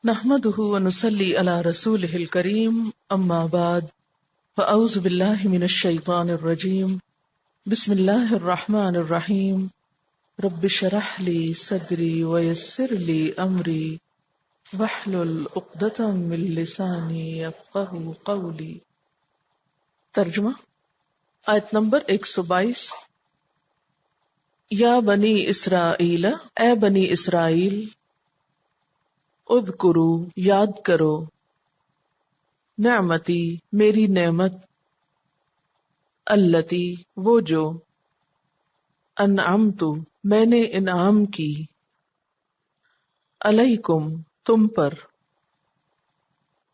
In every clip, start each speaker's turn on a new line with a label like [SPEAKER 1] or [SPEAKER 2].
[SPEAKER 1] نحمده ونصلي على رسوله الكريم اما بعد فاعوذ بالله من الشيطان الرجيم بسم الله الرحمن الرحيم رب اشرح لي صدري ويسر لي امري واحلل عقدة من لساني يفقهوا قولي۔ ترجمہ آیت نمبر 122۔ یا بنی اسرائیل، اے بنی اسرائیل، اذکرو یاد کرو، نعمتی میری نعمت، التی وہ جو، انعمت میں نے انعام کی، علیکم تم پر،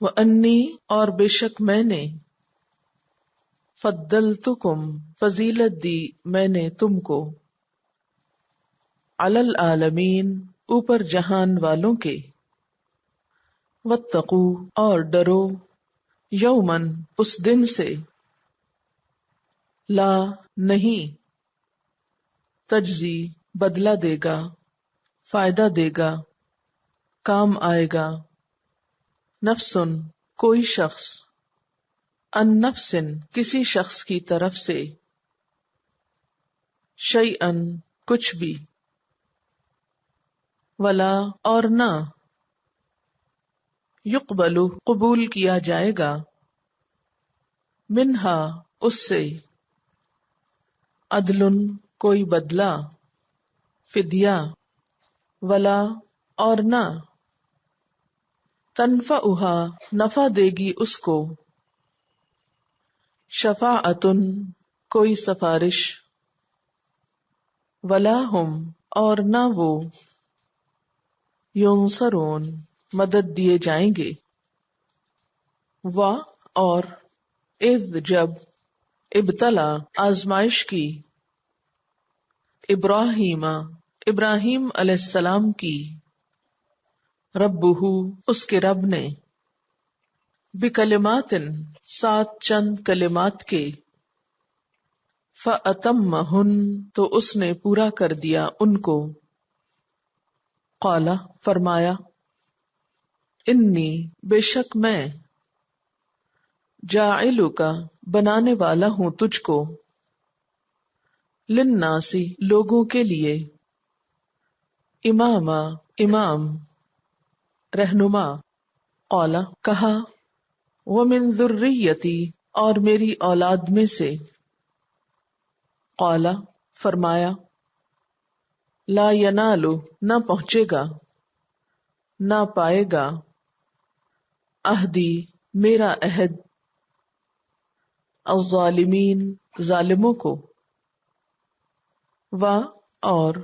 [SPEAKER 1] وانی اور بے شک میں نے، فضلتکم فضیلت دی میں نے تم کو، علی العالمین اوپر جہان والوں کے، واتقو اور ڈرو، یومن اس دن سے، لا نہیں، تجزی بدلہ دے گا، فائدہ دے گا، کام آئے گا، نفسن کوئی شخص، ان نفسن کسی شخص کی طرف سے، شیئن کچھ بھی، ولا اور نہ، یقبل قبول کیا جائے گا، منہا اس سے، عدل کوئی بدلہ، فدیہ، ولا اور نہ، تنفعہا نفع دے گی اس کو، شفاعتن کوئی سفارش، ولا ہم اور نہ وہ، ینصرون مدد دیے جائیں گے، اور اذ جب، ابتلا آزمائش کی، ابراہیم ابراہیم علیہ السلام کی، ربہ اس کے رب نے، بکلمات ساتھ چند کلمات کے، فاتمہن تو اس نے پورا کر دیا ان کو، قال فرمایا، انی بے شک میں، جاعلک بنانے والا ہوں تجھ کو، للناسی لوگوں کے لیے، اماما امام، رہنما، قال کہا، ومن ذریتی اور میری اولاد میں سے، قال فرمایا، لا ینال نہ پہنچے گا، نہ پائے گا، عہدی میرا عہد، الظالمین ظالموں کو، اور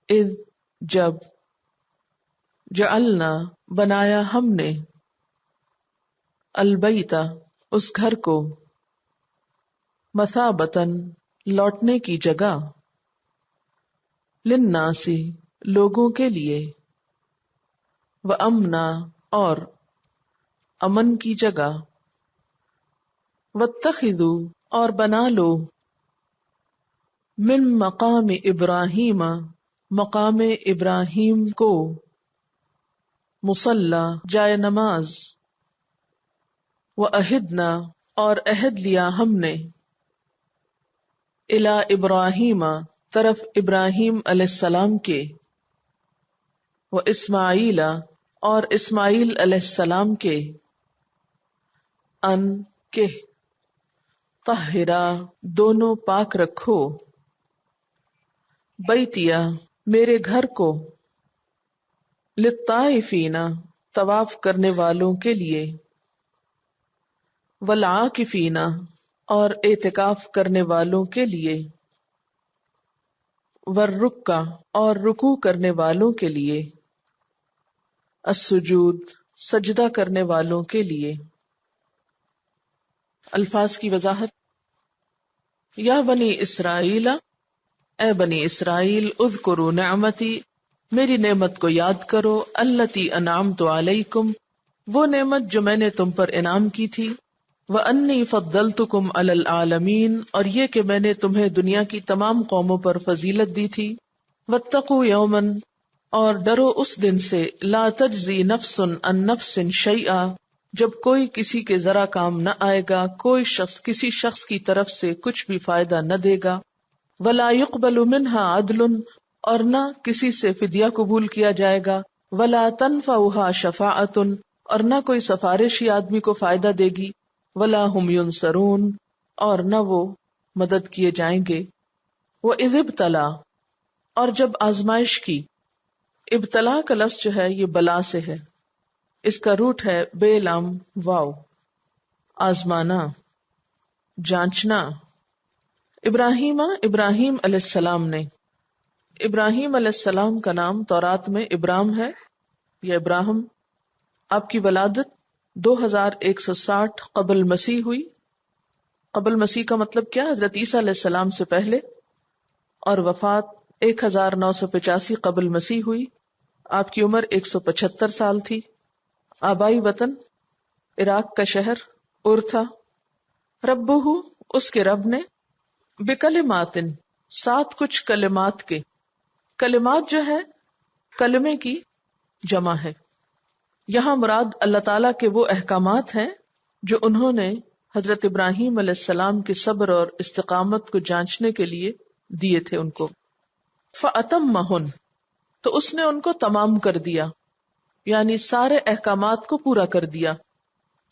[SPEAKER 1] اذ جب، جعلنا بنایا ہم نے، البیت اس گھر کو، مثابتن لوٹنے کی جگہ، للناسی لوگوں کے لیے، وامنا اور امن کی جگہ، واتخذوا اور بنا لو، من مقام ابراہیم مقام ابراہیم کو، مصلی جائے نماز، وعہدنا اور عہد لیا ہم نے، الی ابراہیم طرف ابراہیم علیہ السلام کے، واسماعیل اور اسماعیل علیہ السلام کے، ان کہ، طہرا دونوں پاک رکھو، بیتیا میرے گھر کو، للطائفین طواف کرنے والوں کے لیے، والعاکفین اور اعتکاف کرنے والوں کے لیے، والرکع اور رکوع کرنے والوں کے لیے، السجود سجدہ کرنے والوں کے لیے۔ الفاظ کی وضاحت۔ یا بنی اسرائیل، اے بنی اسرائیل، اذکروا نعمتی میری نعمت کو یاد کرو، التی انعمت علیکم وہ نعمت جو میں نے تم پر انعام کی تھی، وانی فضلتکم علی العالمین اور یہ کہ میں نے تمہیں دنیا کی تمام قوموں پر فضیلت دی تھی، واتقوا یوما اور ڈرو اس دن سے لا تجزی نفس عن نفس شیئا، جب کوئی کسی کے ذرا کام نہ آئے گا، کوئی شخص کسی شخص کی طرف سے کچھ بھی فائدہ نہ دے گا، ولا يقبل منها عدل، اور نہ کسی سے فدیہ قبول کیا جائے گا، ولا تنفعها شفاعت، اور نہ کوئی سفارش ہی آدمی کو فائدہ دے گی، ولا هم ينصرون، اور نہ وہ مدد کیے جائیں گے۔ وَإِذِ ابْتَلَىٰ، اور جب آزمائش کی، ابتلا کا لفظ جو ہے یہ بلا سے ہے، اس کا روٹ ہے بے لام واو، آزمانا، جانچنا۔ ابراہیم علیہ السلام نے، ابراہیم علیہ السلام کا نام تورات میں ابرام ہے یا ابراہم۔ آپ کی ولادت 2160 قبل مسیح ہوئی۔ قبل مسیح کا مطلب کیا؟ حضرت عیسیٰ علیہ السلام سے پہلے، اور وفات 1985 قبل مسیح ہوئی۔ آپ کی عمر 175 سال تھی۔ آبائی وطن عراق کا شہر ار تھا۔ ربہ، اس کے رب نے، بکلمات، ساتھ کچھ کلمات کے، کلمات جو ہے کلمے کی جمع ہے، یہاں مراد اللہ تعالیٰ کے وہ احکامات ہیں جو انہوں نے حضرت ابراہیم علیہ السلام کے صبر اور استقامت کو جانچنے کے لیے دیے تھے ان کو۔ فَأَتَمَّهُنْ، تو اس نے ان کو تمام کر دیا، یعنی سارے احکامات کو پورا کر دیا،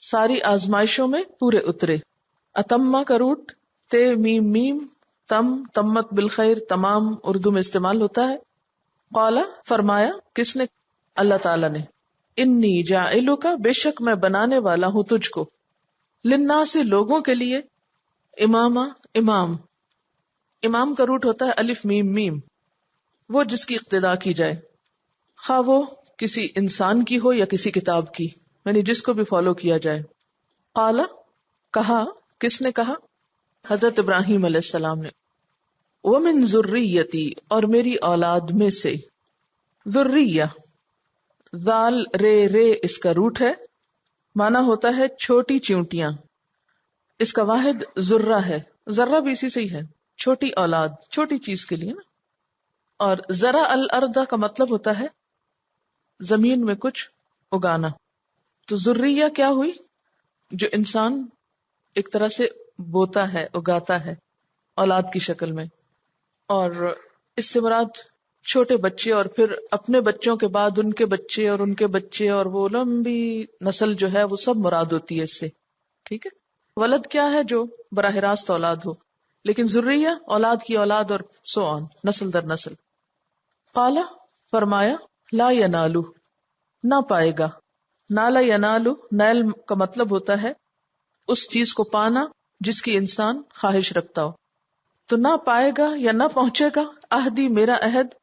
[SPEAKER 1] ساری آزمائشوں میں پورے اترے۔ اتمہ کا روٹ تے میم میم تم، تمت بالخیر، تمام اردو میں استعمال ہوتا ہے۔ قالا، فرمایا، کس نے؟ اللہ تعالیٰ نے، انی جاعلک، بے شک میں بنانے والا ہوں تجھ کو، للناس، لوگوں کے لیے، اماما، امام، امام کا روٹ ہوتا ہے الف میم میم، وہ جس کی اقتداء کی جائے، خواہ وہ کسی انسان کی ہو یا کسی کتاب کی، یعنی جس کو بھی فالو کیا جائے۔ قالا، کہا، کس نے کہا؟ حضرت ابراہیم علیہ السلام نے۔ ومن ذریتی، اور میری اولاد میں سے، ذریہ، ذال رے رے اس کا روٹ ہے، مانا ہوتا ہے چھوٹی چیونٹیاں، اس کا واحد ذرہ ہے، ذرہ بھی اسی سے ہی ہے، چھوٹی اولاد، چھوٹی چیز کے لیے نا۔ اور زرع الارض کا مطلب ہوتا ہے زمین میں کچھ اگانا، تو ذریہ کیا ہوئی؟ جو انسان ایک طرح سے بوتا ہے، اگاتا ہے اولاد کی شکل میں، اور اس سے مراد چھوٹے بچے، اور پھر اپنے بچوں کے بعد ان کے بچے اور ان کے بچے، اور وہ لمبی نسل جو ہے وہ سب مراد ہوتی ہے اس سے، ٹھیک ہے۔ ولد کیا ہے؟ جو براہ راست اولاد ہو، لیکن ذریہ اولاد کی اولاد، اور سو آن، نسل در نسل۔ قالا، فرمایا، لا ینالو، نہ پائے گا، نالا ینالو، نیل کا مطلب ہوتا ہے اس چیز کو پانا جس کی انسان خواہش رکھتا ہو، تو نہ پائے گا یا نہ پہنچے گا عہدی، میرا عہد۔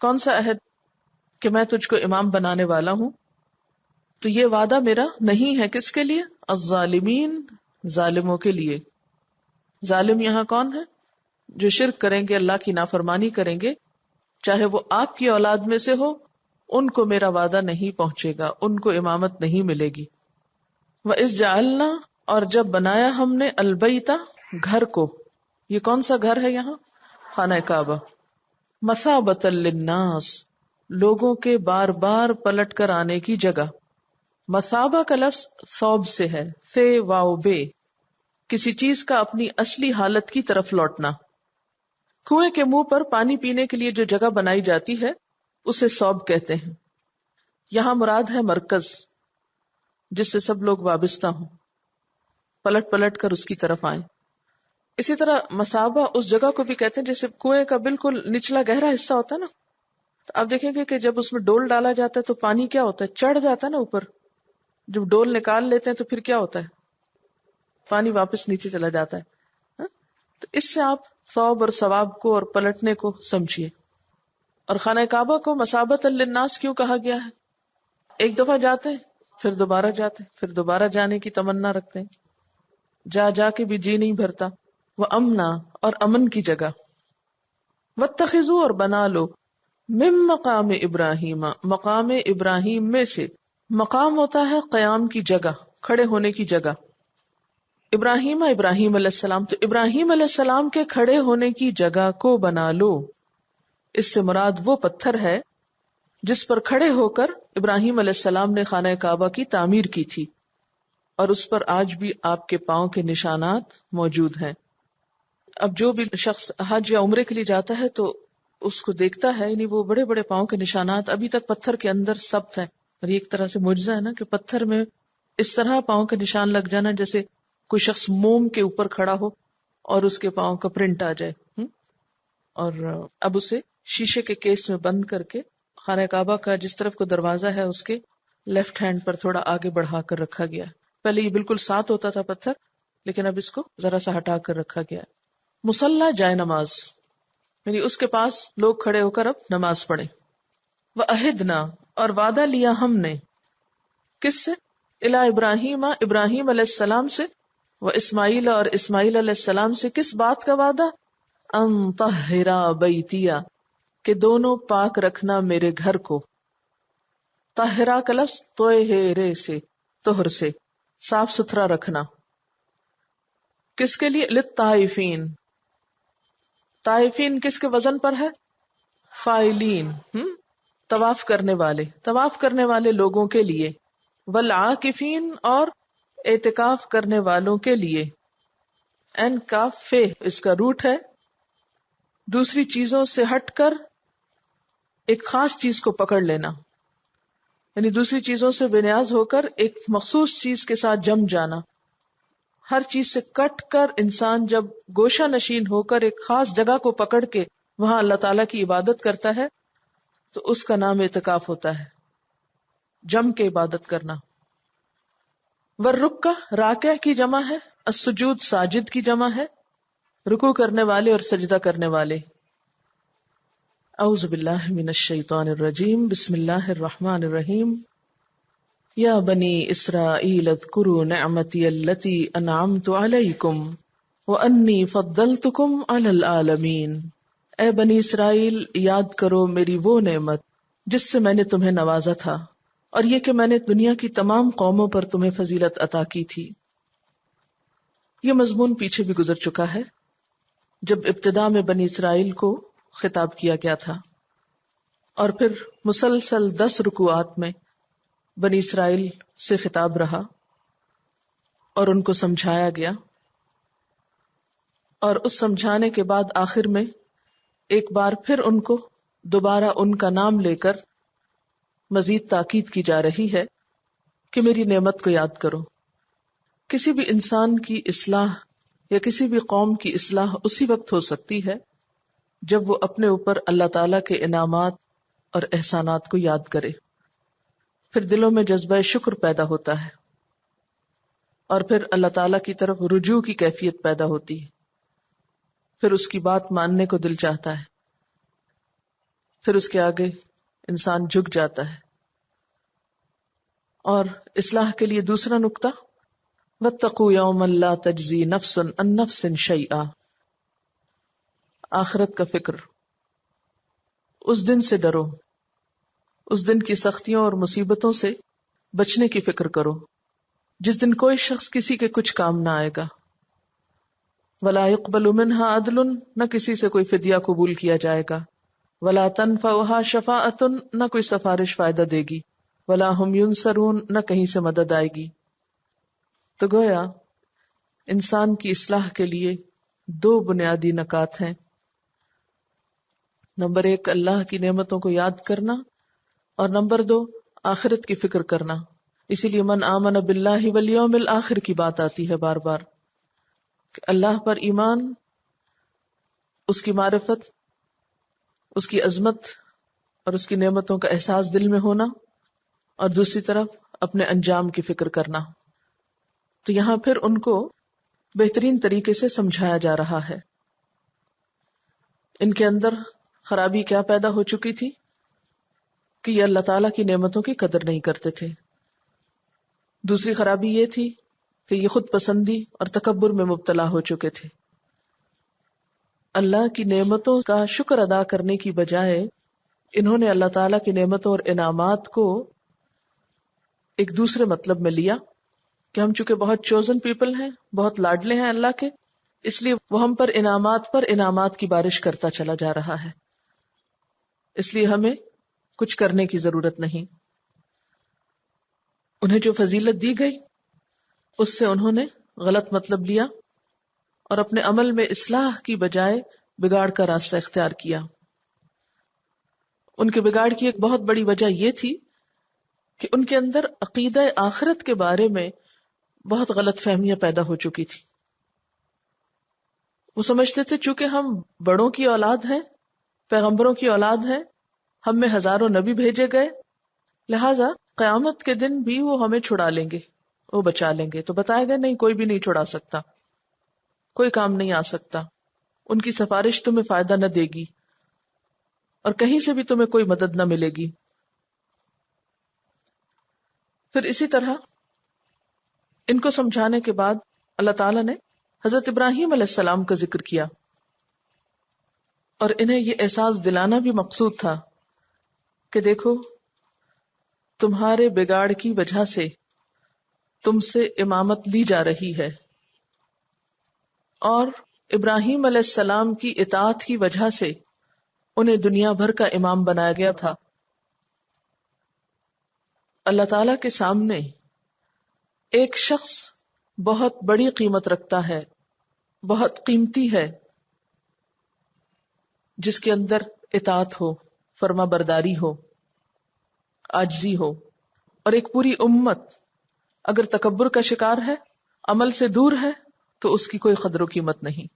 [SPEAKER 1] کون سا عہد؟ کہ میں تجھ کو امام بنانے والا ہوں، تو یہ وعدہ میرا نہیں ہے کس کے لیے؟ الظالمین، ظالموں کے لیے۔ ظالم یہاں کون ہے؟ جو شرک کریں گے، اللہ کی نافرمانی کریں گے، چاہے وہ آپ کی اولاد میں سے ہو، ان کو میرا وعدہ نہیں پہنچے گا، ان کو امامت نہیں ملے گی۔ وَإِذْ جَعَلْنَا، اور جب بنایا ہم نے، البیتا، گھر کو، یہ کون سا گھر ہے یہاں؟ خانہ کعبہ، مثابۃ للناس، لوگوں کے بار بار پلٹ کر آنے کی جگہ۔ مثابہ کا لفظ ثوب سے ہے، فے واو بے، کسی چیز کا اپنی اصلی حالت کی طرف لوٹنا۔ کنویں کے منہ پر پانی پینے کے لیے جو جگہ بنائی جاتی ہے اسے ثوب کہتے ہیں۔ یہاں مراد ہے مرکز، جس سے سب لوگ وابستہ ہوں، پلٹ پلٹ کر اس کی طرف آئیں۔ اسی طرح مثابہ اس جگہ کو بھی کہتے ہیں جیسے کنویں کا بالکل نچلا گہرا حصہ ہوتا ہے نا، تو آپ دیکھیں گے کہ جب اس میں ڈول ڈالا جاتا ہے تو پانی کیا ہوتا ہے؟ چڑھ جاتا ہے نا اوپر، جب ڈول نکال لیتے ہیں تو پھر کیا ہوتا ہے؟ پانی واپس نیچے چلا جاتا ہے۔ ہاں؟ تو اس سے آپ ثواب اور ثواب کو اور پلٹنے کو سمجھیے۔ اور خانہ کعبہ کو مثابۃ للناس کیوں کہا گیا ہے؟ ایک دفعہ جاتے ہیں، پھر دوبارہ جاتے ہیں، پھر دوبارہ جانے کی تمنا رکھتے ہیں، جا جا کے بھی جی نہیں بھرتا۔ وہ امنا، اور امن کی جگہ۔ واتخذوا، اور بنا لو، من مقام ابراہیم، مقام ابراہیم میں سے، مقام ہوتا ہے قیام کی جگہ، کھڑے ہونے کی جگہ۔ ابراہیم علیہ السلام، تو ابراہیم علیہ السلام کے کھڑے ہونے کی جگہ کو بنا لو۔ اس سے مراد وہ پتھر ہے جس پر کھڑے ہو کر ابراہیم علیہ السلام نے خانہ کعبہ کی تعمیر کی تھی، اور اس پر آج بھی آپ کے پاؤں کے نشانات موجود ہیں۔ اب جو بھی شخص حج یا عمرے کے لیے جاتا ہے تو اس کو دیکھتا ہے، یعنی وہ بڑے بڑے پاؤں کے نشانات ابھی تک پتھر کے اندر ثبت ہیں، اور یہ ایک طرح سے معجزہ ہے نا کہ پتھر میں اس طرح پاؤں کے نشان لگ جانا جیسے کوئی شخص موم کے اوپر کھڑا ہو اور اس کے پاؤں کا پرنٹ آ جائے۔ اور اب اسے شیشے کے کیس میں بند کر کے خانہ کعبہ کا جس طرف کو دروازہ ہے اس کے لیفٹ ہینڈ پر تھوڑا آگے بڑھا کر رکھا گیا ہے۔ پہلے یہ بالکل ساتھ ہوتا تھا پتھر، لیکن اب اس کو ذرا سا ہٹا کر رکھا گیا ہے۔ مصلی جائے نماز، یعنی اس کے پاس لوگ کھڑے ہو کر اب نماز پڑھیں۔ وَأَهِدْنَا، اور وعدہ لیا ہم نے، کس سے؟ الی ابراہیم، ابراہیم علیہ السلام سے، و اسماعیل، اور اسماعیل علیہ السلام سے۔ کس بات کا وعدہ؟ ان طہرا بیتیا، کہ دونوں پاک رکھنا میرے گھر کو۔ طہرا کا لفظ طہرے سے، طہر سے، صاف ستھرا رکھنا۔ کس کے لیے؟ للطائفین، طائفین کس کے وزن پر ہے؟ فائلین، طواف کرنے والے، طواف کرنے والے لوگوں کے لیے۔ والعاکفین، اور اعتکاف کرنے والوں کے لیے۔ این کا فے اس کا روٹ ہے، دوسری چیزوں سے ہٹ کر ایک خاص چیز کو پکڑ لینا، یعنی دوسری چیزوں سے بے نیاز ہو کر ایک مخصوص چیز کے ساتھ جم جانا۔ ہر چیز سے کٹ کر انسان جب گوشہ نشین ہو کر ایک خاص جگہ کو پکڑ کے وہاں اللہ تعالیٰ کی عبادت کرتا ہے تو اس کا نام اعتکاف ہوتا ہے، جم کے عبادت کرنا۔ والرکع، راکع کی جمع ہے، السجود ساجد کی جمع ہے، رکوع کرنے والے اور سجدہ کرنے والے۔ اعوذ باللہ من الشیطان الرجیم، بسم اللہ الرحمن الرحیم۔ یا بنی اسرائیل اذکروا نعمتی التی انعمت علیکم وانی فضلتکم علی العالمین۔ اے بنی اسرائیل، یاد کرو میری وہ نعمت جس سے میں نے تمہیں نوازا تھا، اور یہ کہ میں نے دنیا کی تمام قوموں پر تمہیں فضیلت عطا کی تھی۔ یہ مضمون پیچھے بھی گزر چکا ہے جب ابتدا میں بنی اسرائیل کو خطاب کیا گیا تھا، اور پھر مسلسل 10 رکوعات میں بنی اسرائیل سے خطاب رہا اور ان کو سمجھایا گیا، اور اس سمجھانے کے بعد آخر میں ایک بار پھر ان کو دوبارہ ان کا نام لے کر مزید تاکید کی جا رہی ہے کہ میری نعمت کو یاد کرو۔ کسی بھی انسان کی اصلاح یا کسی بھی قوم کی اصلاح اسی وقت ہو سکتی ہے جب وہ اپنے اوپر اللہ تعالیٰ کے انعامات اور احسانات کو یاد کرے، پھر دلوں میں جذبہ شکر پیدا ہوتا ہے، اور پھر اللہ تعالیٰ کی طرف رجوع کی کیفیت پیدا ہوتی ہے، پھر اس کی بات ماننے کو دل چاہتا ہے، پھر اس کے آگے انسان جھک جاتا ہے۔ اور اصلاح کے لیے دوسرا نقطہ، واتقوا یوما لا تجزی نفس عن نفس شیئا، آخرت کا فکر۔ اس دن سے ڈرو، اس دن کی سختیوں اور مصیبتوں سے بچنے کی فکر کرو جس دن کوئی شخص کسی کے کچھ کام نہ آئے گا۔ ولا يقبل منها عدل، نہ کسی سے کوئی فدیہ قبول کیا جائے گا۔ ولا تنفعها شفاعۃ، نہ کوئی سفارش فائدہ دے گی۔ ولا هم ينصرون، نہ کہیں سے مدد آئے گی۔ تو گویا انسان کی اصلاح کے لیے 2 بنیادی نکات ہیں۔ نمبر 1 اللہ کی نعمتوں کو یاد کرنا، اور نمبر 2 آخرت کی فکر کرنا۔ اسی لیے من آمن باللہ والیوم الآخر کی بات آتی ہے بار بار، کہ اللہ پر ایمان، اس کی معرفت، اس کی عظمت اور اس کی نعمتوں کا احساس دل میں ہونا، اور دوسری طرف اپنے انجام کی فکر کرنا۔ تو یہاں پھر ان کو بہترین طریقے سے سمجھایا جا رہا ہے۔ ان کے اندر خرابی کیا پیدا ہو چکی تھی کہ یہ اللہ تعالیٰ کی نعمتوں کی قدر نہیں کرتے تھے۔ دوسری خرابی یہ تھی کہ یہ خود پسندی اور تکبر میں مبتلا ہو چکے تھے۔ اللہ کی نعمتوں کا شکر ادا کرنے کی بجائے انہوں نے اللہ تعالیٰ کی نعمتوں اور انعامات کو ایک دوسرے مطلب میں لیا کہ ہم چونکہ بہت چوزن پیپل ہیں، بہت لاڈلے ہیں اللہ کے، اس لیے وہ ہم پر انعامات کی بارش کرتا چلا جا رہا ہے، اس لیے ہمیں کچھ کرنے کی ضرورت نہیں. انہیں جو فضیلت دی گئی اس سے انہوں نے غلط مطلب لیا اور اپنے عمل میں اصلاح کی بجائے بگاڑ کا راستہ اختیار کیا. ان کے بگاڑ کی ایک بہت بڑی وجہ یہ تھی کہ ان کے اندر عقیدہ آخرت کے بارے میں بہت غلط فہمیاں پیدا ہو چکی تھی. وہ سمجھتے تھے چونکہ ہم بڑوں کی اولاد ہیں، پیغمبروں کی اولاد ہیں، ہم میں ہزاروں نبی بھیجے گئے، لہٰذا قیامت کے دن بھی وہ ہمیں چھڑا لیں گے، وہ بچا لیں گے. تو بتایا گیا نہیں، کوئی بھی نہیں چھڑا سکتا، کوئی کام نہیں آ سکتا، ان کی سفارش تمہیں فائدہ نہ دے گی اور کہیں سے بھی تمہیں کوئی مدد نہ ملے گی. پھر اسی طرح ان کو سمجھانے کے بعد اللہ تعالیٰ نے حضرت ابراہیم علیہ السلام کا ذکر کیا، اور انہیں یہ احساس دلانا بھی مقصود تھا کہ دیکھو تمہارے بگاڑ کی وجہ سے تم سے امامت لی جا رہی ہے، اور ابراہیم علیہ السلام کی اطاعت کی وجہ سے انہیں دنیا بھر کا امام بنایا گیا تھا. اللہ تعالی کے سامنے ایک شخص بہت بڑی قیمت رکھتا ہے، بہت قیمتی ہے، جس کے اندر اطاعت ہو، فرما برداری ہو، عاجزی ہو. اور ایک پوری امت اگر تکبر کا شکار ہے، عمل سے دور ہے، تو اس کی کوئی قدر و قیمت نہیں.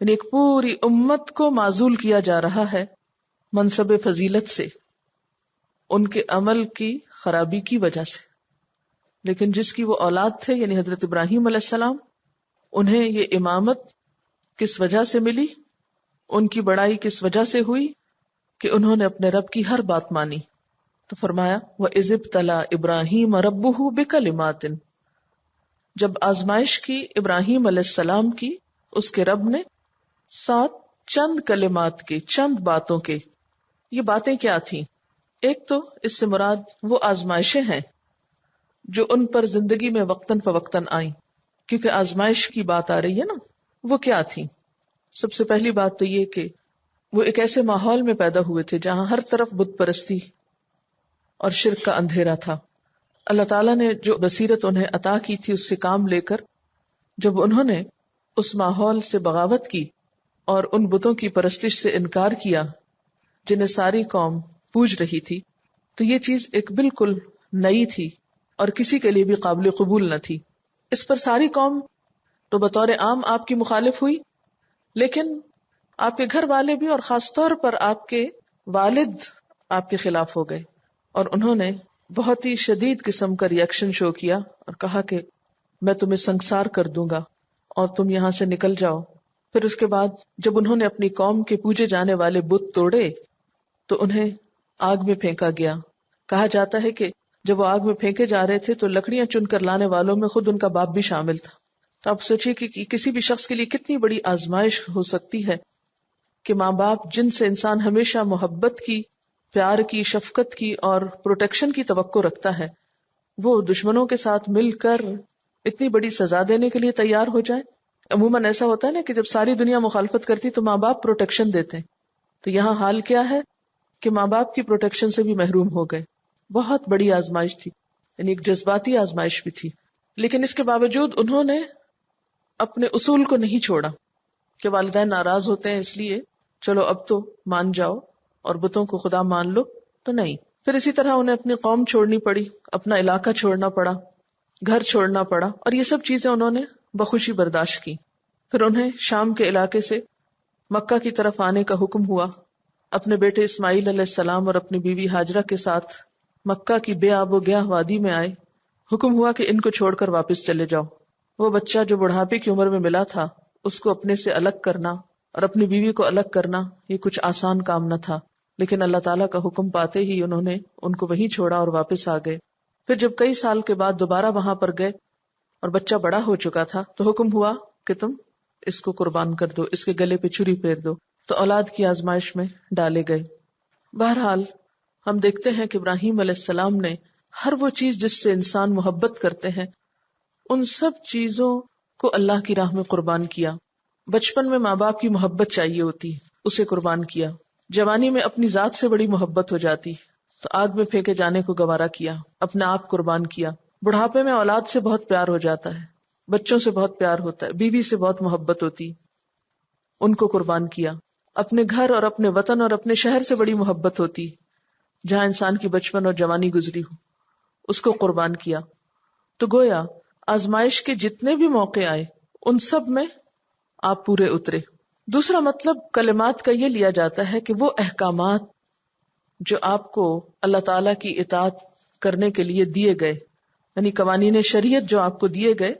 [SPEAKER 1] یعنی ایک پوری امت کو معزول کیا جا رہا ہے منصب فضیلت سے، ان کے عمل کی خرابی کی وجہ سے. لیکن جس کی وہ اولاد تھے یعنی حضرت ابراہیم علیہ السلام، انہیں یہ امامت کس وجہ سے ملی، ان کی بڑائی کس وجہ سے ہوئی کہ انہوں نے اپنے رب کی ہر بات مانی. تو فرمایا وَإِذِ ابْتَلَىٰ إِبْرَاهِيمَ رَبُّهُ بِكَلِمَاتٍ، جب آزمائش کی ابراہیم علیہ السلام کی اس کے رب نے ساتھ چند کلمات کے، چند باتوں کے. یہ باتیں کیا تھیں؟ ایک تو اس سے مراد وہ آزمائشیں ہیں جو ان پر زندگی میں وقتاً فوقتاً آئیں، کیونکہ آزمائش کی بات آ رہی ہے نا. وہ کیا تھیں؟ سب سے پہلی بات تو یہ کہ وہ ایک ایسے ماحول میں پیدا ہوئے تھے جہاں ہر طرف بت پرستی اور شرک کا اندھیرا تھا. اللہ تعالیٰ نے جو بصیرت انہیں عطا کی تھی اس سے کام لے کر جب انہوں نے اس ماحول سے بغاوت کی اور ان بتوں کی پرستش سے انکار کیا جنہیں ساری قوم پوج رہی تھی، تو یہ چیز ایک بالکل نئی تھی اور کسی کے لیے بھی قابل قبول نہ تھی. اس پر ساری قوم تو بطور عام آپ کی مخالف ہوئی، لیکن آپ کے گھر والے بھی اور خاص طور پر آپ کے والد آپ کے خلاف ہو گئے، اور انہوں نے بہت ہی شدید قسم کا ریئیکشن شو کیا اور کہا کہ میں تمہیں سنگسار کر دوں گا اور تم یہاں سے نکل جاؤ. پھر اس کے بعد جب انہوں نے اپنی قوم کے پوجے جانے والے بت توڑے تو انہیں آگ میں پھینکا گیا. کہا جاتا ہے کہ جب وہ آگ میں پھینکے جا رہے تھے تو لکڑیاں چن کر لانے والوں میں خود ان کا باپ بھی شامل تھا. تو آپ سوچیے کہ کسی بھی شخص کے لیے کتنی بڑی آزمائش ہو سکتی ہے کہ ماں باپ جن سے انسان ہمیشہ محبت کی، پیار کی، شفقت کی اور پروٹیکشن کی توقع رکھتا ہے، وہ دشمنوں کے ساتھ مل کر اتنی بڑی سزا دینے کے لیے تیار ہو جائے. عموماً ایسا ہوتا ہے نا کہ جب ساری دنیا مخالفت کرتی تو ماں باپ پروٹیکشن دیتے ہیں. تو یہاں حال کیا ہے کہ ماں باپ کی پروٹیکشن سے بھی محروم ہو گئے. بہت بڑی آزمائش تھی، یعنی ایک جذباتی آزمائش بھی تھی. لیکن اس کے باوجود انہوں نے اپنے اصول کو نہیں چھوڑا کہ والدین ناراض ہوتے ہیں اس لیے چلو اب تو مان جاؤ اور بتوں کو خدا مان لو، تو نہیں. پھر اسی طرح انہیں اپنی قوم چھوڑنی پڑی، اپنا علاقہ چھوڑنا پڑا، گھر چھوڑنا پڑا، اور یہ سب چیزیں انہوں نے بخوشی برداشت کی. پھر انہیں شام کے علاقے سے مکہ کی طرف آنے کا حکم ہوا. اپنے بیٹے اسماعیل علیہ السلام اور اپنی بیوی ہاجرہ کے ساتھ مکہ کی بے آب و گیاہ وادی میں آئے. حکم ہوا کہ ان کو چھوڑ کر واپس چلے جاؤ. وہ بچہ جو بڑھاپے کی عمر میں ملا تھا اس کو اپنے سے الگ کرنا اور اپنی بیوی کو الگ کرنا یہ کچھ آسان کام نہ تھا، لیکن اللہ تعالیٰ کا حکم پاتے ہی انہوں نے ان کو وہیں چھوڑا اور واپس آ گئے. پھر جب کئی سال کے بعد دوبارہ وہاں پر گئے اور بچہ بڑا ہو چکا تھا تو حکم ہوا کہ تم اس کو قربان کر دو، اس کے گلے پہ چھری پھیر دو. تو اولاد کی آزمائش میں ڈالے گئے. بہرحال ہم دیکھتے ہیں کہ ابراہیم علیہ السلام نے ہر وہ چیز جس سے انسان محبت کرتے ہیں ان سب چیزوں کو اللہ کی راہ میں قربان کیا. بچپن میں ماں باپ کی محبت چاہیے ہوتی، اسے قربان کیا. جوانی میں اپنی ذات سے بڑی محبت ہو جاتی تو آگ میں پھینکے جانے کو گوارا کیا، اپنے آپ قربان کیا۔ بڑھاپے میں اولاد سے بہت پیار ہو جاتا ہے، بچوں سے بہت پیار ہوتا ہے، بیوی سے بہت محبت ہوتی، ان کو قربان کیا۔ اپنے گھر اور اپنے وطن اور اپنے شہر سے بڑی محبت ہوتی، جہاں انسان کی بچپن اور جوانی گزری ہو، اس کو قربان کیا۔ تو گویا آزمائش کے جتنے بھی موقع آئے ان سب میں آپ پورے اترے۔ دوسرا مطلب کلمات کا یہ لیا جاتا ہے کہ وہ احکامات جو آپ کو اللہ تعالی کی اطاعت کرنے کے لیے دیے گئے، یعنی قوانین شریعت جو آپ کو دیے گئے،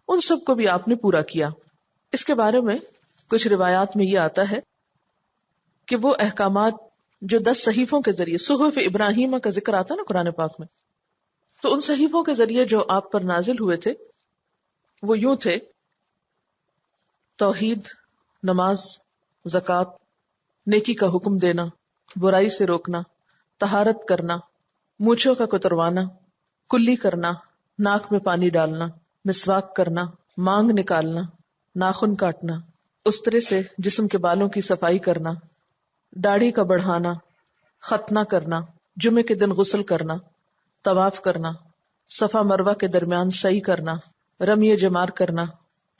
[SPEAKER 1] ان سب کو بھی آپ نے پورا کیا۔ اس کے بارے میں کچھ روایات میں یہ آتا ہے کہ وہ احکامات جو 10 صحیفوں کے ذریعے، صحف ابراہیم کا ذکر آتا ہے نا قرآن پاک میں، تو ان صحیفوں کے ذریعے جو آپ پر نازل ہوئے تھے وہ یوں تھے: توحید، نماز، زکوٰۃ، نیکی کا حکم دینا، برائی سے روکنا، طہارت کرنا، مونچھوں کا کتروانا، کلی کرنا، ناک میں پانی ڈالنا، مسواک کرنا، مانگ نکالنا، ناخن کاٹنا، استرے سے جسم کے بالوں کی صفائی کرنا، داڑھی کا بڑھانا، ختنہ کرنا، جمعے کے دن غسل کرنا، طواف کرنا، صفا مروہ کے درمیان سعی کرنا، رمی جمار کرنا،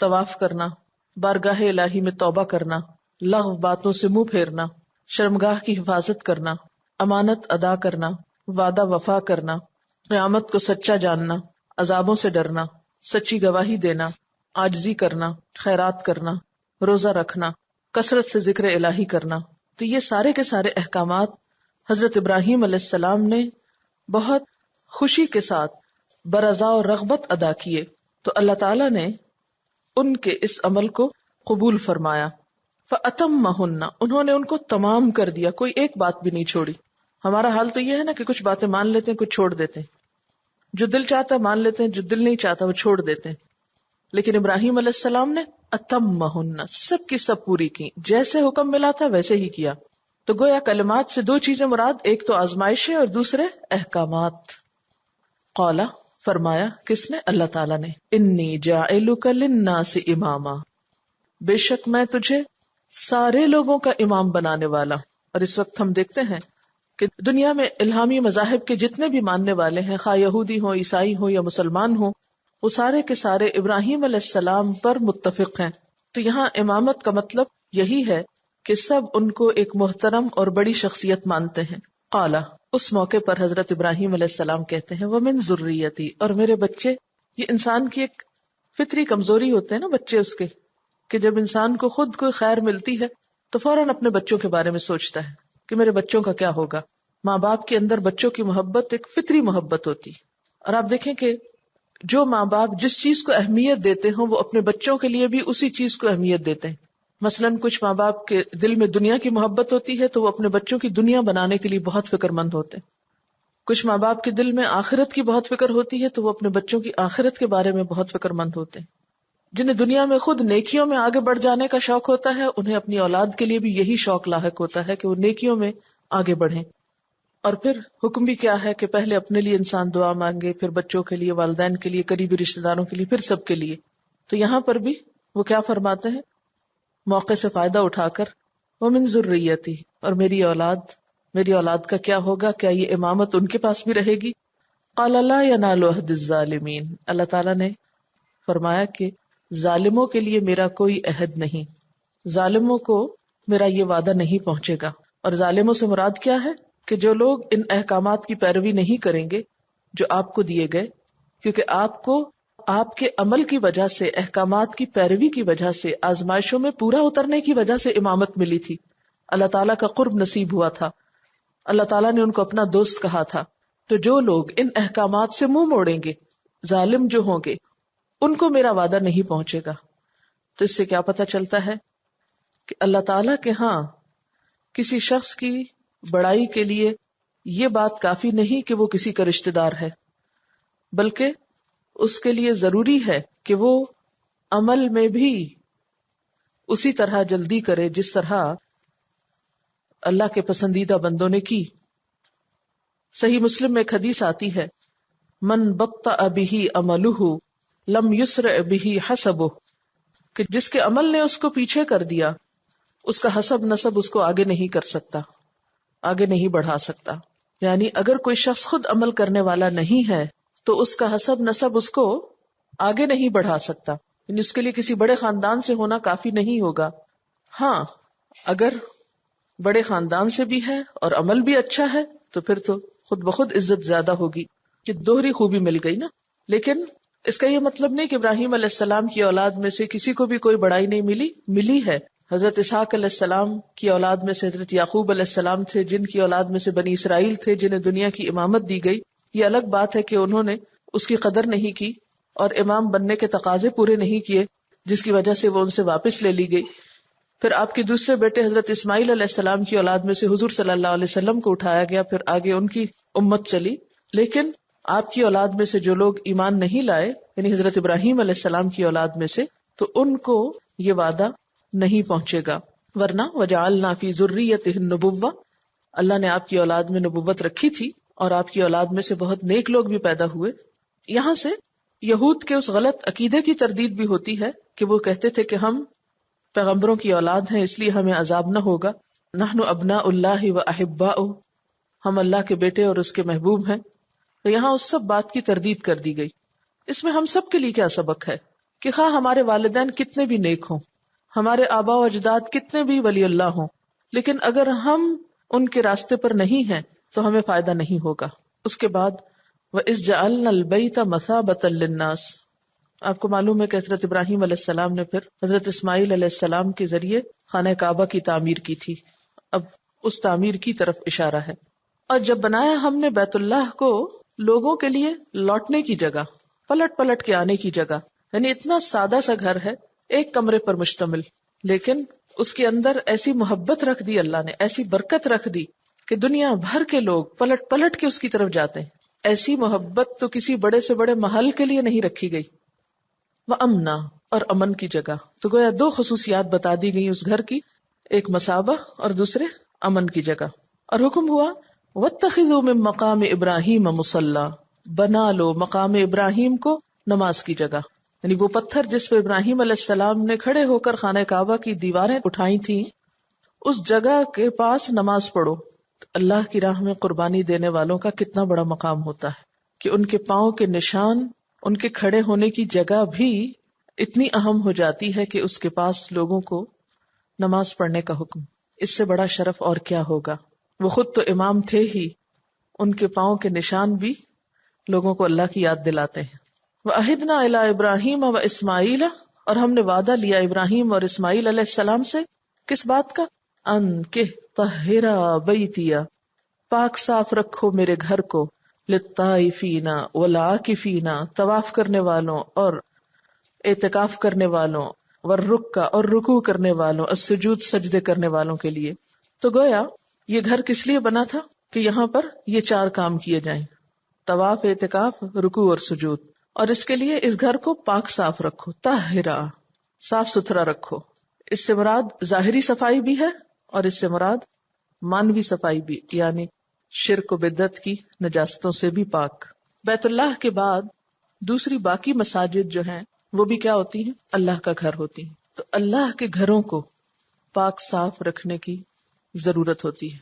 [SPEAKER 1] طواف کرنا، بارگاہ الہی میں توبہ کرنا، لغو باتوں سے منہ پھیرنا، شرمگاہ کی حفاظت کرنا، امانت ادا کرنا، وعدہ وفا کرنا، قیامت کو سچا جاننا، عذابوں سے ڈرنا، سچی گواہی دینا، عاجزی کرنا، خیرات کرنا، روزہ رکھنا، کثرت سے ذکر الہی کرنا۔ تو یہ سارے کے سارے احکامات حضرت ابراہیم علیہ السلام نے بہت خوشی کے ساتھ برضا و رغبت ادا کیے، تو اللہ تعالیٰ نے ان کے اس عمل کو قبول فرمایا۔ فَأَتَمَّهُنَّ، انہوں نے ان کو تمام کر دیا، کوئی ایک بات بھی نہیں چھوڑی۔ ہمارا حال تو یہ ہے نا کہ کچھ باتیں مان لیتے ہیں، کچھ چھوڑ دیتے ہیں، جو دل چاہتا ہے مان لیتے ہیں، جو دل نہیں چاہتا وہ چھوڑ دیتے ہیں۔ لیکن ابراہیم علیہ السلام نے اتمہن، سب کی سب پوری کی، جیسے حکم ملا تھا ویسے ہی کیا۔ تو گویا کلمات سے 2 چیزیں مراد، ایک تو آزمائش ہے اور دوسرے احکامات۔ قال، فرمایا، کس نے؟ اللہ تعالیٰ نے، انی جاعلک للناس اماما، بے شک میں تجھے سارے لوگوں کا امام بنانے والا۔ اور اس وقت ہم دیکھتے ہیں کہ دنیا میں الہامی مذاہب کے جتنے بھی ماننے والے ہیں، خواہ یہودی ہوں، عیسائی ہوں یا مسلمان ہوں، وہ سارے کے سارے ابراہیم علیہ السلام پر متفق ہیں۔ تو یہاں امامت کا مطلب یہی ہے کہ سب ان کو ایک محترم اور بڑی شخصیت مانتے ہیں۔ قالا، اس موقع پر حضرت ابراہیم علیہ السلام کہتے ہیں، وَمِن ذُرِّيَّتِي، اور میرے بچے۔ یہ انسان کی ایک فطری کمزوری ہوتے ہیں نا بچے اس کے، کہ جب انسان کو خود کوئی خیر ملتی ہے تو فوراً اپنے بچوں کے بارے میں سوچتا ہے کہ میرے بچوں کا کیا ہوگا۔ ماں باپ کے اندر بچوں کی محبت ایک فطری محبت ہوتی، اور آپ دیکھیں کہ جو ماں باپ جس چیز کو اہمیت دیتے ہوں وہ اپنے بچوں کے لیے بھی اسی چیز کو اہمیت دیتے ہیں۔ مثلاً کچھ ماں باپ کے دل میں دنیا کی محبت ہوتی ہے تو وہ اپنے بچوں کی دنیا بنانے کے لیے بہت فکر مند ہوتے ہیں۔ کچھ ماں باپ کے دل میں آخرت کی بہت فکر ہوتی ہے تو وہ اپنے بچوں کی آخرت کے بارے میں بہت فکر مند ہوتے ہیں۔ جنہیں دنیا میں خود نیکیوں میں آگے بڑھ جانے کا شوق ہوتا ہے، انہیں اپنی اولاد کے لیے بھی یہی شوق لاحق ہوتا ہے کہ وہ نیکیوں میں آگے بڑھیں۔ اور پھر حکم بھی کیا ہے کہ پہلے اپنے لیے انسان دعا مانگے، پھر بچوں کے لیے، والدین کے لیے، قریبی رشتہ داروں کے لیے، پھر سب کے لیے۔ تو یہاں پر بھی وہ کیا فرماتے ہیں موقع سے فائدہ اٹھا کر، وَمِن ذُرِّيَّتِي، اور میری اولاد کا کیا ہوگا؟ کیا یہ امامت ان کے پاس بھی رہے گی؟ قَالَ لَا يَنَالُ عَهْدِ الظَّالِمِينَ، اللہ تعالیٰ نے فرمایا کہ ظالموں کے لیے میرا کوئی عہد نہیں، ظالموں کو میرا یہ وعدہ نہیں پہنچے گا۔ اور ظالموں سے مراد کیا ہے؟ کہ جو لوگ ان احکامات کی پیروی نہیں کریں گے جو آپ کو دیے گئے، کیونکہ آپ کو آپ کے عمل کی وجہ سے، احکامات کی پیروی کی وجہ سے، آزمائشوں میں پورا اترنے کی وجہ سے امامت ملی تھی، اللہ تعالیٰ کا قرب نصیب ہوا تھا، اللہ تعالیٰ نے ان کو اپنا دوست کہا تھا۔ تو جو لوگ ان احکامات سے منہ موڑیں گے، ظالم جو ہوں گے، ان کو میرا وعدہ نہیں پہنچے گا۔ تو اس سے کیا پتہ چلتا ہے کہ اللہ تعالیٰ کے ہاں کسی شخص کی بڑائی کے لیے یہ بات کافی نہیں کہ وہ کسی کا رشتہ دار ہے، بلکہ اس کے لیے ضروری ہے کہ وہ عمل میں بھی اسی طرح جلدی کرے جس طرح اللہ کے پسندیدہ بندوں نے کی۔ صحیح مسلم میں ایک حدیث آتی ہے، من بطأ بہ عملہ لم یسرع بہ حسبہ، کہ جس کے عمل نے اس کو پیچھے کر دیا، اس کا حسب نسب اس کو آگے نہیں کر سکتا، آگے نہیں بڑھا سکتا۔ یعنی اگر کوئی شخص خود عمل کرنے والا نہیں ہے تو اس کا حسب نسب اس کو آگے نہیں بڑھا سکتا، یعنی اس کے لیے کسی بڑے خاندان سے ہونا کافی نہیں ہوگا. ہاں اگر بڑے خاندان سے بھی ہے اور عمل بھی اچھا ہے تو پھر تو خود بخود عزت زیادہ ہوگی کہ دوہری خوبی مل گئی نا. لیکن اس کا یہ مطلب نہیں کہ ابراہیم علیہ السلام کی اولاد میں سے کسی کو بھی کوئی بڑائی نہیں ملی ہے. حضرت اسحاق علیہ السلام کی اولاد میں سے حضرت یعقوب علیہ السلام تھے، جن کی اولاد میں سے بنی اسرائیل تھے، جنہیں دنیا کی امامت دی گئی. یہ الگ بات ہے کہ انہوں نے اس کی قدر نہیں کی اور امام بننے کے تقاضے پورے نہیں کیے، جس کی وجہ سے وہ ان سے واپس لے لی گئی. پھر آپ کے دوسرے بیٹے حضرت اسماعیل علیہ السلام کی اولاد میں سے حضور صلی اللہ علیہ وسلم کو اٹھایا گیا، پھر آگے ان کی امت چلی. لیکن آپ کی اولاد میں سے جو لوگ ایمان نہیں لائے، یعنی حضرت ابراہیم علیہ السلام کی اولاد میں سے، تو ان کو یہ وعدہ نہیں پہنچے گا. ورنہ وجعلنا فی ذریتہ النبوہ، اللہ نے آپ کی اولاد میں نبوت رکھی تھی اور آپ کی اولاد میں سے بہت نیک لوگ بھی پیدا ہوئے. یہاں سے یہود کے اس غلط عقیدے کی تردید بھی ہوتی ہے کہ وہ کہتے تھے کہ ہم پیغمبروں کی اولاد ہیں اس لیے ہمیں عذاب نہ ہوگا. نحن ابناء اللہ و احباؤہ، ہم اللہ کے بیٹے اور اس کے محبوب ہیں. تو یہاں اس سب بات کی تردید کر دی گئی. اس میں ہم سب کے لیے کیا سبق ہے کہ خواہ ہمارے والدین کتنے بھی نیک ہوں، ہمارے آباء و اجداد کتنے بھی ولی اللہ ہوں، لیکن اگر ہم ان کے راستے پر نہیں ہیں تو ہمیں فائدہ نہیں ہوگا. اس کے بعد وَإِذْ جَعَلْنَا الْبَيْتَ مَثَابَةً لِلنَّاسِ، آپ کو معلوم ہے کہ حضرت ابراہیم علیہ السلام نے پھر حضرت اسماعیل علیہ السلام کے ذریعے خانہ کعبہ کی تعمیر کی تھی. اب اس تعمیر کی طرف اشارہ ہے. اور جب بنایا ہم نے بیت اللہ کو لوگوں کے لیے لوٹنے کی جگہ، پلٹ پلٹ کے آنے کی جگہ، یعنی اتنا سادہ سا گھر ہے، ایک کمرے پر مشتمل، لیکن اس کے اندر ایسی محبت رکھ دی اللہ نے، ایسی برکت رکھ دی کہ دنیا بھر کے لوگ پلٹ پلٹ کے اس کی طرف جاتے ہیں. ایسی محبت تو کسی بڑے سے بڑے محل کے لیے نہیں رکھی گئی. وَأَمْنًا، اور امن کی جگہ. تو گویا دو خصوصیات بتا دی گئی اس گھر کی، ایک مثابہ اور دوسرے امن کی جگہ. اور حکم ہوا وَاتَّخِذُوا مِن مَقَامِ إِبْرَاهِيمَ مُصَلًّى، بنا لو مقام ابراہیم کو نماز کی جگہ. یعنی وہ پتھر جس پہ ابراہیم علیہ السلام نے کھڑے ہو کر خانہ کعبہ کی دیواریں اٹھائی تھیں، اس جگہ کے پاس نماز پڑھو. اللہ کی راہ میں قربانی دینے والوں کا کتنا بڑا مقام ہوتا ہے کہ ان کے پاؤں کے نشان، ان کے کھڑے ہونے کی جگہ بھی اتنی اہم ہو جاتی ہے کہ اس کے پاس لوگوں کو نماز پڑھنے کا حکم. اس سے بڑا شرف اور کیا ہوگا. وہ خود تو امام تھے ہی، ان کے پاؤں کے نشان بھی لوگوں کو اللہ کی یاد دلاتے ہیں. وَأَهِدْنَا إِلَىٰ إِبْرَاهِيمَ وَإِسْمَاعِيلَ، اور ہم نے وعدہ لیا ابراہیم اور اسماعیل علیہ السلام سے. کس بات کا؟ ان کہ طَهِّرَا بَيْتِيَ، پاک صاف رکھو میرے گھر کو، للطائفین والعاکفین، طواف کرنے والوں اور اعتکاف کرنے والوں، والرکع اور رکوع کرنے والوں، السجود سجدے کرنے والوں کے لیے. تو گویا یہ گھر کس لیے بنا تھا کہ یہاں پر یہ چار کام کیے جائیں، طواف، اعتکاف، رکوع اور سجود. اور اس کے لیے اس گھر کو پاک صاف رکھو، طاہرہ، صاف ستھرا رکھو. اس سے مراد ظاہری صفائی بھی ہے اور اس سے مراد مانوی صفائی بھی، یعنی شرک و بدعت کی نجاستوں سے بھی پاک. بیت اللہ کے بعد دوسری باقی مساجد جو ہیں وہ بھی کیا ہوتی ہیں؟ اللہ کا گھر ہوتی ہیں. تو اللہ کے گھروں کو پاک صاف رکھنے کی ضرورت ہوتی ہے.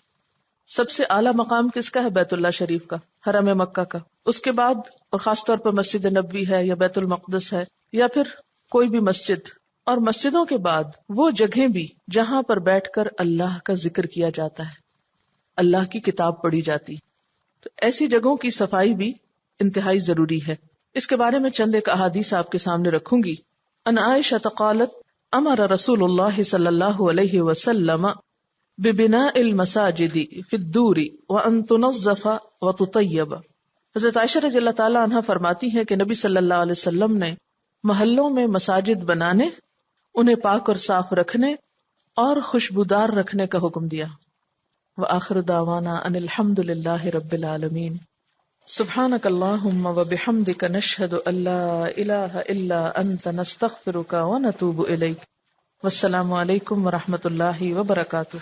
[SPEAKER 1] سب سے اعلیٰ مقام کس کا ہے؟ بیت اللہ شریف کا، حرم مکہ کا. اس کے بعد اور خاص طور پر مسجد نبوی ہے یا بیت المقدس ہے یا پھر کوئی بھی مسجد. اور مسجدوں کے بعد وہ جگہیں بھی جہاں پر بیٹھ کر اللہ کا ذکر کیا جاتا ہے، اللہ کی کتاب پڑھی جاتی. تو ایسی جگہوں کی صفائی بھی انتہائی ضروری ہے. اس کے بارے میں چند ایک احادیث آپ کے سامنے رکھوں گی. ان عائشہ قالت امر رسول اللہ صلی اللہ علیہ وسلم ببناء المساجد فی الدور وان تنظف وتطیب. حضرت عائشہ رضی اللہ تعالی عنہ فرماتی ہیں کہ نبی صلی اللہ علیہ وسلم نے محلوں میں مساجد بنانے، انہیں پاک اور صاف رکھنے اور خوشبودار رکھنے کا حکم دیا. وآخر دعوانا ان الحمد للہ رب العالمین. سبحانک اللہم وبحمدک نشہد ان لا الہ الا انت نستغفرک ونتوب الیک. والسلام علیکم ورحمۃ اللہ وبرکاتہ.